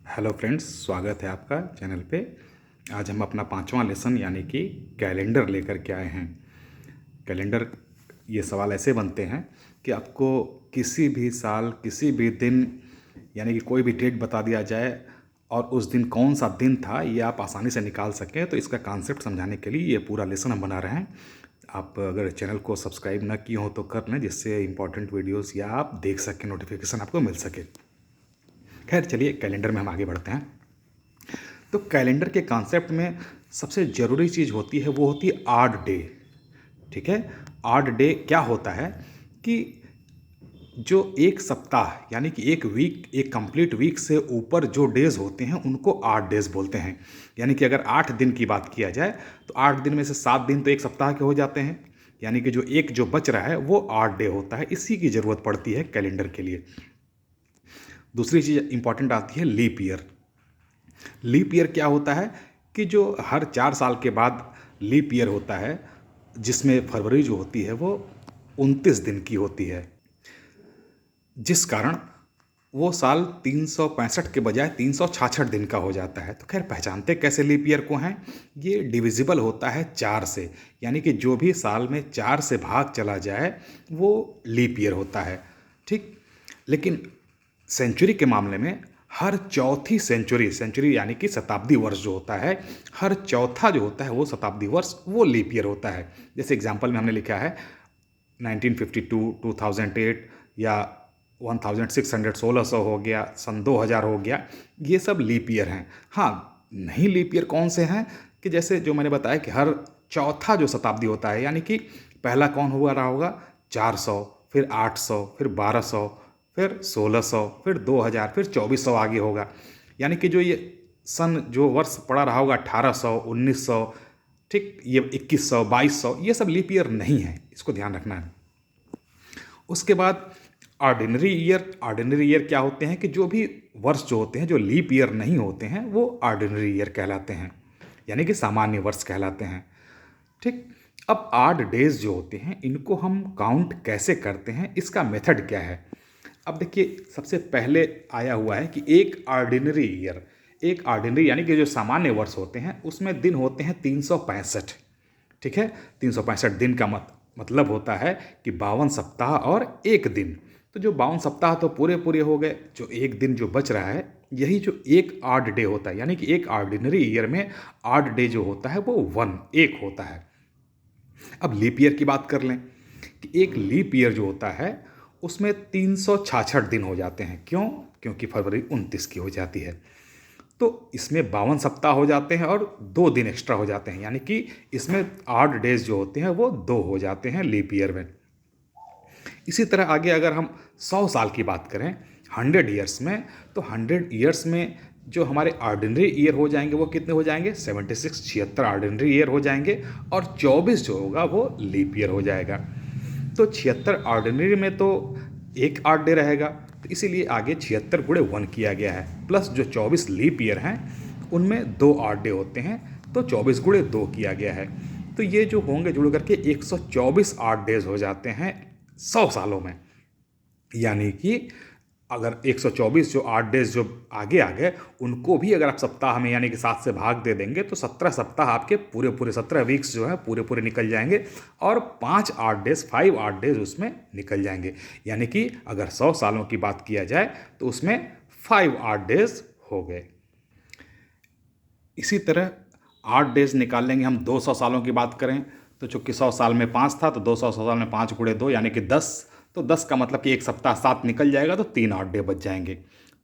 Hello friends, स्वागत है आपका चैनल पे। आज हम अपना 5वां लेसन यानी कि कैलेंडर लेकर के आए हैं। कैलेंडर ये सवाल ऐसे बनते हैं कि आपको किसी भी साल किसी भी दिन यानी कि कोई भी डेट बता दिया जाए और उस दिन कौन सा दिन था ये आप आसानी से निकाल सकें। तो इसका कॉन्सेप्ट समझाने के लिए ये पूरा लेसन हम बना रहे हैं। आप अगर चैनल को सब्सक्राइब ना किए हो तो कर लें, जिससे इंपॉर्टेंट वीडियोस या आप देख सकें, नोटिफिकेशन आपको मिल सके। खैर चलिए, कैलेंडर में हम आगे बढ़ते हैं। तो कैलेंडर के कॉन्सेप्ट में सबसे ज़रूरी चीज़ होती है, वो होती है ऑड डे। ठीक है, ऑड डे क्या होता है कि जो एक सप्ताह यानी कि एक वीक, एक कंप्लीट वीक से ऊपर जो डेज़ होते हैं उनको ऑड डेज़ बोलते हैं। यानी कि अगर 8 दिन की बात किया जाए तो 8 दिन में से 7 दिन तो एक सप्ताह के हो जाते हैं, यानी कि जो बच रहा है वो ऑड डे होता है। इसी की ज़रूरत पड़ती है कैलेंडर के लिए। दूसरी चीज़ इंपॉर्टेंट आती है लीप ईयर। लीप ईयर क्या होता है कि जो हर 4 साल के बाद लीप ईयर होता है, जिसमें फरवरी जो होती है वो 29 दिन की होती है, जिस कारण वो साल 365 के बजाय 366 दिन का हो जाता है। तो खैर, पहचानते कैसे लीप ईयर को हैं? ये डिविजिबल होता है 4 से, यानी कि जो भी साल में 4 से भाग चला जाए वो लीप ईयर होता है। ठीक, लेकिन सेंचुरी के मामले में हर चौथी सेंचुरी यानी कि शताब्दी वर्ष जो होता है, हर चौथा जो होता है वो शताब्दी वर्ष वो लीप ईयर होता है। जैसे एग्जांपल में हमने लिखा है 1952, 2008 या 1600, 1600 हो गया, सन 2000 हो गया, ये सब लीप ईयर हैं। हाँ, नहीं लीप ईयर कौन से हैं कि जैसे जो मैंने बताया कि हर चौथा जो शताब्दी होता है, यानी कि पहला कौन हुआ रहा होगा 400, फिर 800, फिर 1200, फिर 1600, फिर 2000, फिर 2400 आगे होगा। यानी कि जो ये सन जो वर्ष पड़ा रहा होगा 1800, 1900, ठीक, ये 2100, 2200, ये सब लीप ईयर नहीं है, इसको ध्यान रखना है। उसके बाद ऑर्डिनरी ईयर क्या होते हैं कि जो भी वर्ष जो होते हैं जो लीप ईयर नहीं होते हैं वो ऑर्डिनरी ईयर कहलाते हैं, यानी कि सामान्य वर्ष कहलाते हैं। ठीक, अब ऑड डेज जो होते हैं इनको हम काउंट कैसे करते हैं, इसका मेथड क्या है? अब देखिए, सबसे पहले आया हुआ है कि एक ऑर्डिनरी ईयर, एक ऑर्डिनरी यानी कि जो सामान्य वर्ष होते हैं उसमें दिन होते हैं 365। ठीक है, 365 दिन का मतलब होता है कि 52 सप्ताह और एक दिन। तो जो 52 सप्ताह तो पूरे पूरे हो गए, जो एक दिन जो बच रहा है यही जो एक ऑड डे होता है, यानी कि एक ऑर्डिनरी ईयर में ऑड डे जो होता है वो 1 होता है। अब लीप ईयर की बात कर लें कि एक लीप ईयर जो होता है उसमें 366 दिन हो जाते हैं। क्यों? क्योंकि फरवरी 29 की हो जाती है। तो इसमें 52 सप्ताह हो जाते हैं और 2 दिन एक्स्ट्रा हो जाते हैं, यानी कि इसमें ऑड डेज जो होते हैं वो 2 हो जाते हैं लीप ईयर में। इसी तरह आगे अगर हम 100 साल की बात करें 100 ईयर्स में, तो 100 ईयर्स में जो हमारे ऑर्डिनरी ईयर हो जाएंगे वो कितने हो जाएंगे? 76 ऑर्डिनरी ईयर हो जाएंगे और 24 जो होगा वो लीप ईयर हो जाएगा। तो 76 ऑर्डिनरी में तो एक ऑड डे रहेगा, तो इसीलिए आगे 76 गुणे 1 किया गया है, प्लस जो 24 लीप ईयर हैं उनमें 2 ऑड डे होते हैं, तो 24 गुणे 2 किया गया है। तो ये जो होंगे जुड़ करके 124 ऑड डेज हो जाते हैं 100 सालों में। यानी कि अगर 124 जो 8 डेज जो आगे आ गए उनको भी अगर आप सप्ताह में यानी कि 7 से भाग दे देंगे तो 17 सप्ताह आपके पूरे पूरे 17 वीक्स जो है पूरे पूरे निकल जाएंगे और 5 8 डेज उसमें निकल जाएंगे। यानी कि अगर 100 सालों की बात किया जाए तो उसमें 5 8 डेज हो गए। इसी तरह 8 डेज निकाल लेंगे हम 200 सालों की बात करें तो चूँकि 100 साल में 5 था तो 200 साल में 5 गुणे 2 यानी कि 10। तो 10 का मतलब कि एक सप्ताह 7 निकल जाएगा तो 3 ऑड डे बच जाएंगे।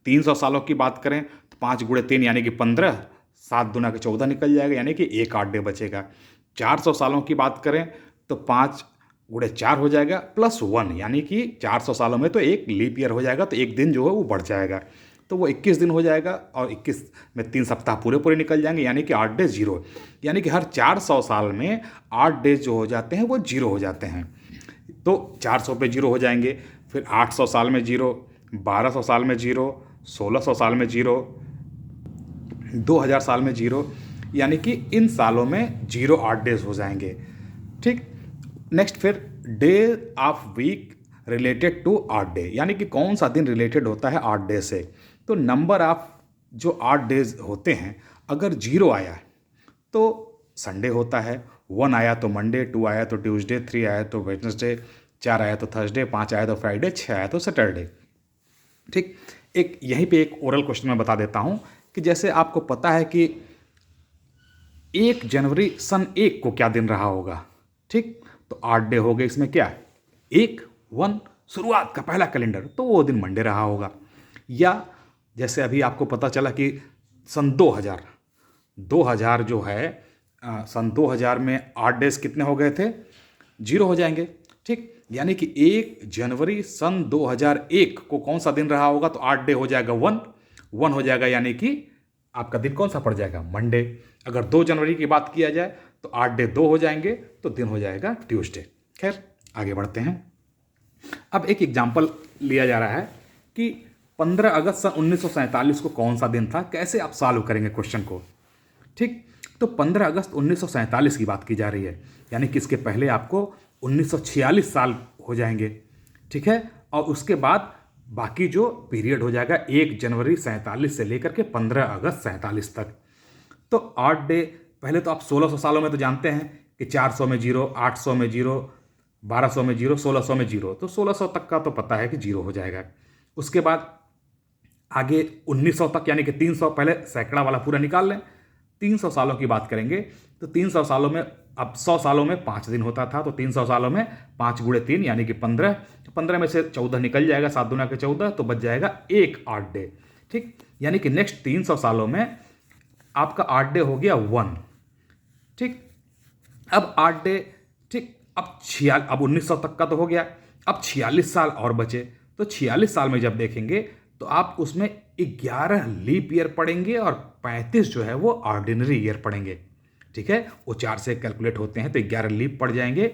300 सालों की बात करें तो 5 गुणे 3 यानी कि 15, 7 दूना के 14 निकल जाएगा, यानी कि एक ऑड डे बचेगा। 400 सालों की बात करें तो 5 गुणे 4 हो जाएगा प्लस 1, यानी कि 400 सालों में तो एक लीप ईयर हो जाएगा, तो एक दिन जो है वो बढ़ जाएगा, तो वो 21 दिन हो जाएगा और 21 में 3 सप्ताह पूरे पूरे निकल जाएंगे, यानी कि 8 डेज 0। यानी कि हर 400 साल में 8 डेज जो हो जाते हैं वो 0 हो जाते हैं। तो 400 पे 0 हो जाएंगे, फिर 800 साल में 0, 1200 साल में 0, 1600 साल में 0, 2000 साल में 0, यानी कि इन सालों में 0 8 डेज हो जाएंगे। ठीक, नेक्स्ट फिर day of week related to odd day, यानी कि कौन सा दिन रिलेटेड होता है ऑड डे से। तो नंबर ऑफ जो 8 डेज होते हैं, अगर 0 आया तो संडे होता है, 1 आया तो मंडे, 2 आया तो ट्यूसडे, 3 आया तो वेडनेसडे, 4 आया तो थर्सडे, 5 आया तो फ्राइडे, 6 आया तो सैटरडे। ठीक, एक यहीं पे एक ओरल क्वेश्चन मैं बता देता हूँ कि जैसे आपको पता है कि 1 जनवरी सन 1 को क्या दिन रहा होगा। ठीक, तो 8 डे हो गए, इसमें क्या 1 शुरुआत का पहला कैलेंडर, तो वो दिन मंडे रहा होगा। या जैसे अभी आपको पता चला कि सन 2000 जो है, सन 2000 में 8 डेज कितने हो गए थे, 0 हो जाएंगे। ठीक, यानी कि 1 जनवरी सन 2001 को कौन सा दिन रहा होगा, तो 8 डे हो जाएगा 1 हो जाएगा, यानी कि आपका दिन कौन सा पड़ जाएगा, मंडे। अगर 2 जनवरी की बात किया जाए तो 8 डे 2 हो जाएंगे, तो दिन हो जाएगा ट्यूसडे। खैर, आगे बढ़ते हैं। अब एक एग्जाम्पल लिया जा रहा है कि 15 अगस्त सन 1947 को कौन सा दिन था, कैसे आप सॉल्व करेंगे क्वेश्चन को। ठीक, तो 15 अगस्त 1947 की बात की जा रही है, यानी कि इसके पहले आपको 1946 साल हो जाएंगे। ठीक है, और उसके बाद बाकी जो पीरियड हो जाएगा 1 जनवरी 47 से लेकर के 15 अगस्त 47 तक। तो 8 डे, पहले तो आप 1600 सालों में तो जानते हैं कि 400 में 0, 800 में 0, 1200 में 0, 1600 में 0, तो 1600 तक का तो पता है कि 0 हो जाएगा। उसके बाद आगे 1900 तक, यानी कि 300, पहले सैकड़ा वाला पूरा निकाल लें। 300 सालों की बात करेंगे तो 300 सालों में, अब 100 सालों में 5 दिन होता था, तो 300 सालों में 5 गुणे 3 यानी कि 15, तो 15 में से 14 निकल जाएगा, 7 दूना के 14, तो बच जाएगा 8 डे। ठीक, यानी कि नेक्स्ट 300 सालों में आपका 8 डे हो गया 1। ठीक, अब 8 डे, ठीक, अब 1900 तक का तो हो गया, अब 46 साल और बचे, तो 46 साल में जब देखेंगे तो आप उसमें 11 लीप ईयर पढ़ेंगे और 35 जो है वो ऑर्डिनरी ईयर पढ़ेंगे। ठीक है, वो 4 से कैलकुलेट होते हैं, तो 11 लीप पढ़ जाएंगे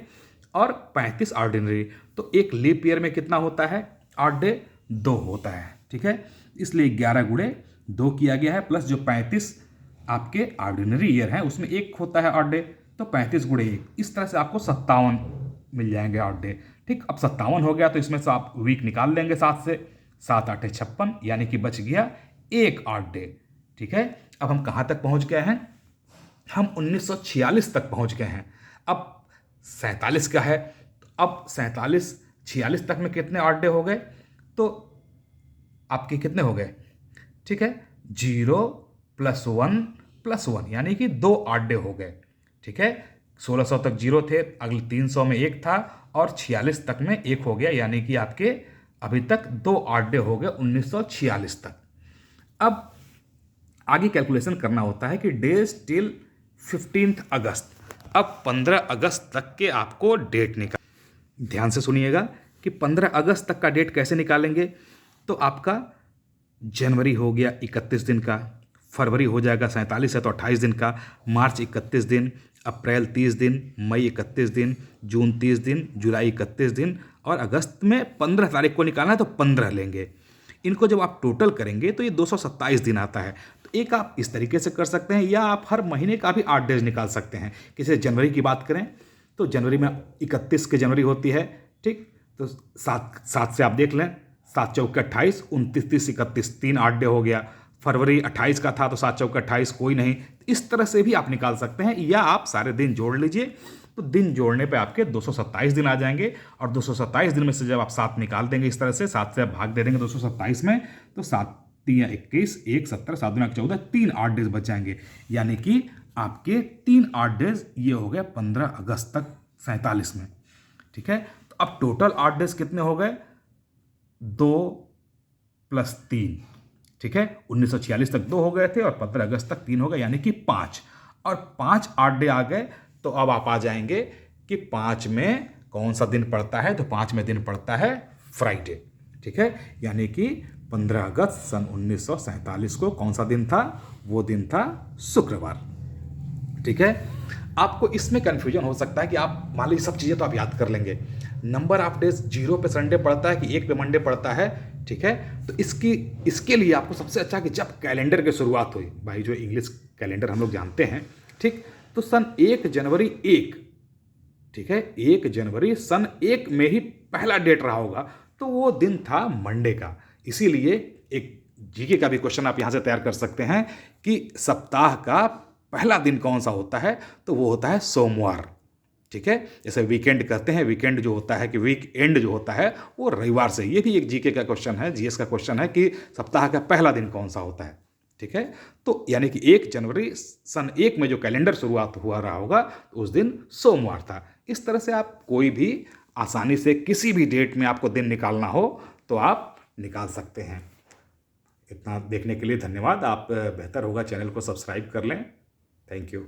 और 35 ऑर्डिनरी। तो एक लीप ईयर में कितना होता है, 8 डे 2 होता है। ठीक है, इसलिए 11 गुणे 2 किया गया है, प्लस जो 35 आपके ऑर्डिनरी ईयर हैं उसमें 1 होता है 8 डे, तो 35 गुणे 1, इस तरह से आपको 57 मिल जाएंगे 8 डे। ठीक, अब 57 हो गया तो इसमें से आप वीक निकाल लेंगे 7 से, 7 8 56, यानी कि बच गया 8 डे। ठीक है, अब हम कहाँ तक पहुँच गए हैं, हम 1946 तक पहुँच गए हैं। अब 47 का है, अब 46 तक में कितने 8 डे हो गए, तो आपके कितने हो गए, ठीक है, 0 + 1 यानी कि 2 8 डे हो गए। ठीक है, 1600 तक 0 थे, अगले 300 में 1 था, और 46 तक में 1 हो गया, यानी कि आपके अभी तक 2 8 डे हो गए 1946 तक। अब आगे कैलकुलेशन करना होता है कि डेज टिल 15 अगस्त। अब 15 अगस्त तक के आपको डेट निकाल, ध्यान से सुनिएगा कि 15 अगस्त तक का डेट कैसे निकालेंगे। तो आपका जनवरी हो गया 31 दिन का, फरवरी हो जाएगा 47 है तो 28 दिन का, मार्च 31 दिन, अप्रैल 30 दिन, मई 31 दिन, जून 30 दिन, जुलाई 31 दिन, और अगस्त में 15 तारीख को निकालना है तो 15 लेंगे। इनको जब आप टोटल करेंगे तो ये 227 दिन आता है। तो एक आप इस तरीके से कर सकते हैं, या आप हर महीने का भी 8 डेज निकाल सकते हैं। किसी जनवरी की बात करें तो जनवरी में 31 की जनवरी होती है। ठीक, तो 7 से आप देख लें, 7 चौके 28, 29 30 31, 3 8 डे हो गया। फरवरी 28 का था तो 7 चौके 28, कोई नहीं। इस तरह से भी आप निकाल सकते हैं, या आप सारे दिन जोड़ लीजिए, तो दिन जोड़ने पे आपके 227 दिन आ जाएंगे। और 227 दिन में से जब आप 7 निकाल देंगे इस तरह से, 7 से आप भाग दे देंगे 227 में, तो 7 3 21, 1 17, 7 दूना 14, 3 8 डेज बच जाएंगे। यानी कि आपके 3 8 डेज ये हो गए 15 अगस्त तक 47 में। ठीक है, तो अब टोटल 8 डेज कितने हो गए, 2 + 3। ठीक है, 1946 तक 2 हो गए थे और 15 अगस्त तक 3 हो गए, यानी कि 5, और 5 8 डे आ गए। तो अब आप आ जाएंगे कि 5 में कौन सा दिन पड़ता है, तो 5 में दिन पड़ता है फ्राइडे। ठीक है, यानी कि 15 अगस्त सन 1947 को कौन सा दिन था, वो दिन था शुक्रवार। ठीक है, आपको इसमें कंफ्यूजन हो सकता है कि आप मान लीजिए सब चीज़ें तो आप याद कर लेंगे, नंबर ऑफ डेज 0 पे संडे पड़ता है कि 1 पे मंडे पड़ता है। ठीक है, तो इसके लिए आपको सबसे अच्छा कि जब कैलेंडर की शुरुआत हुई, भाई जो इंग्लिश कैलेंडर हम लोग जानते हैं, ठीक, तो सन 1 जनवरी 1, ठीक है, 1 जनवरी सन 1 में ही पहला डेट रहा होगा, तो वो दिन था मंडे का। इसीलिए एक जीके का भी क्वेश्चन आप यहाँ से तैयार कर सकते हैं कि सप्ताह का पहला दिन कौन सा होता है, तो वो होता है सोमवार। ठीक है, जैसे वीकेंड कहते हैं, वीकेंड जो होता है कि वीक एंड जो होता है वो रविवार से। ये भी एक जीके का क्वेश्चन है, जीएस का क्वेश्चन है कि सप्ताह का पहला दिन कौन सा होता है। ठीक है, तो यानी कि 1 जनवरी सन 1 में जो कैलेंडर शुरुआत हुआ रहा होगा तो उस दिन सोमवार था। इस तरह से आप कोई भी आसानी से किसी भी डेट में आपको दिन निकालना हो तो आप निकाल सकते हैं। इतना देखने के लिए धन्यवाद। आप बेहतर होगा चैनल को सब्सक्राइब कर लें। Thank you.